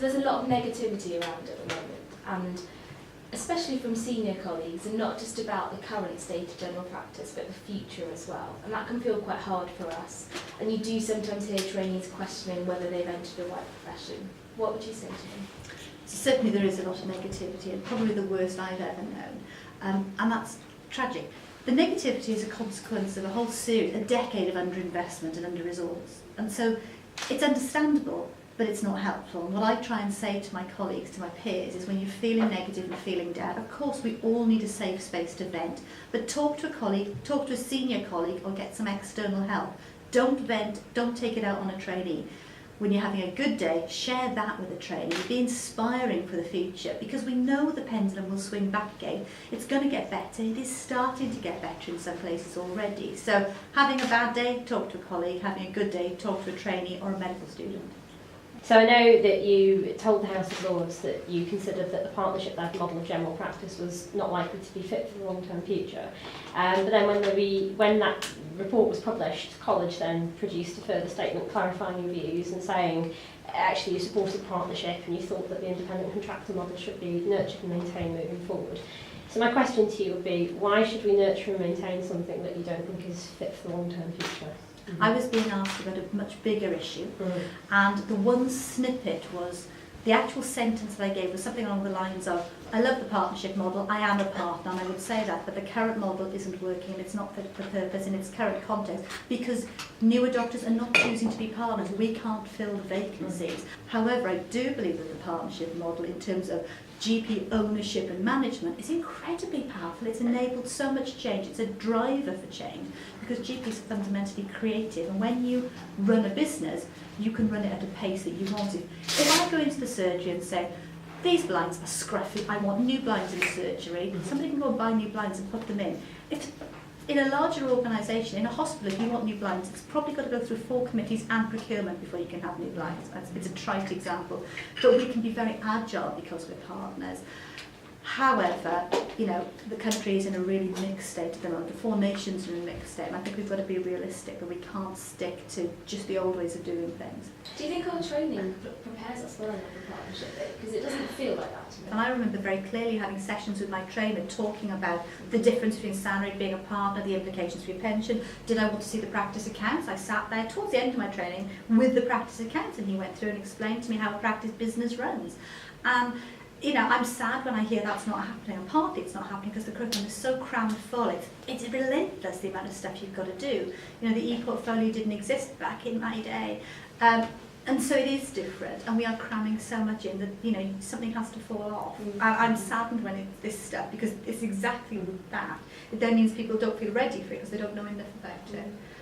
there's a lot of negativity around at the moment, and especially from senior colleagues, and not just about the current state of general practice, but the future as well. And that can feel quite hard for us. And you do sometimes hear trainees questioning whether they've entered the right profession. What would you say to them? Certainly there is a lot of negativity, and probably the worst I've ever known. And that's tragic. The negativity is a consequence of a whole series, a decade of underinvestment and under-resource. And so it's understandable, but it's not helpful. And what I try and say to my colleagues, to my peers, is when you're feeling negative and feeling down, of course we all need a safe space to vent, but talk to a colleague, talk to a senior colleague, or get some external help. Don't vent, don't take it out on a trainee. When you're having a good day, share that with a trainee. Be inspiring for the future, because we know the pendulum will swing back again. It's going to get better. It is starting to get better in some places already. So having a bad day, talk to a colleague. Having a good day, talk to a trainee or a medical student. So I know that you told the House of Lords that you considered that the partnership-led model of general practice was not likely to be fit for the long-term future. But then when that report was published, College then produced a further statement clarifying your views and saying actually you supported partnership and you thought that the independent contractor model should be nurtured and maintained moving forward. So my question to you would be, why should we nurture and maintain something that you don't think is fit for the long-term future? I was being asked about a much bigger issue, and the one snippet was, the actual sentence that I gave was something along the lines of, I love the partnership model, I am a partner, and I would say that, but the current model isn't working and it's not fit for purpose in its current context, because newer doctors are not choosing to be partners. We can't fill the vacancies. However, I do believe that the partnership model, in terms of GP ownership and management, is incredibly powerful. It's enabled so much change. It's a driver for change, because GPs are fundamentally creative, and when you run a business, you can run it at a pace that you want to. If I go into the surgery and say, these blinds are scruffy, I want new blinds in the surgery, somebody can go and buy new blinds and put them in. If in a larger organisation, in a hospital, if you want new blinds, it's probably got to go through 4 committees and procurement before you can have new blinds. It's a trite example, but we can be very agile because we're partners. However, you know, the country is in a really mixed state at the moment. The 4 nations are in a mixed state, and I think we've got to be realistic, and we can't stick to just the old ways of doing things. Do you think our training prepares us well enough for partnership? Because it doesn't feel like that to me. And I remember very clearly having sessions with my trainer talking about the difference between salary, being a partner, the implications for your pension. Did I want to see the practice accounts? I sat there towards the end of my training with the practice accounts, and he went through and explained to me how a practice business runs. You know, I'm sad when I hear that's not happening, and partly it's not happening because the curriculum is so crammed full. It's relentless, the amount of stuff you've got to do. You know, the e-portfolio didn't exist back in my day. And so it is different, and we are cramming so much in that, you know, something has to fall off. I'm saddened when it's this stuff, because it's exactly that. It then means people don't feel ready for it because they don't know enough about it.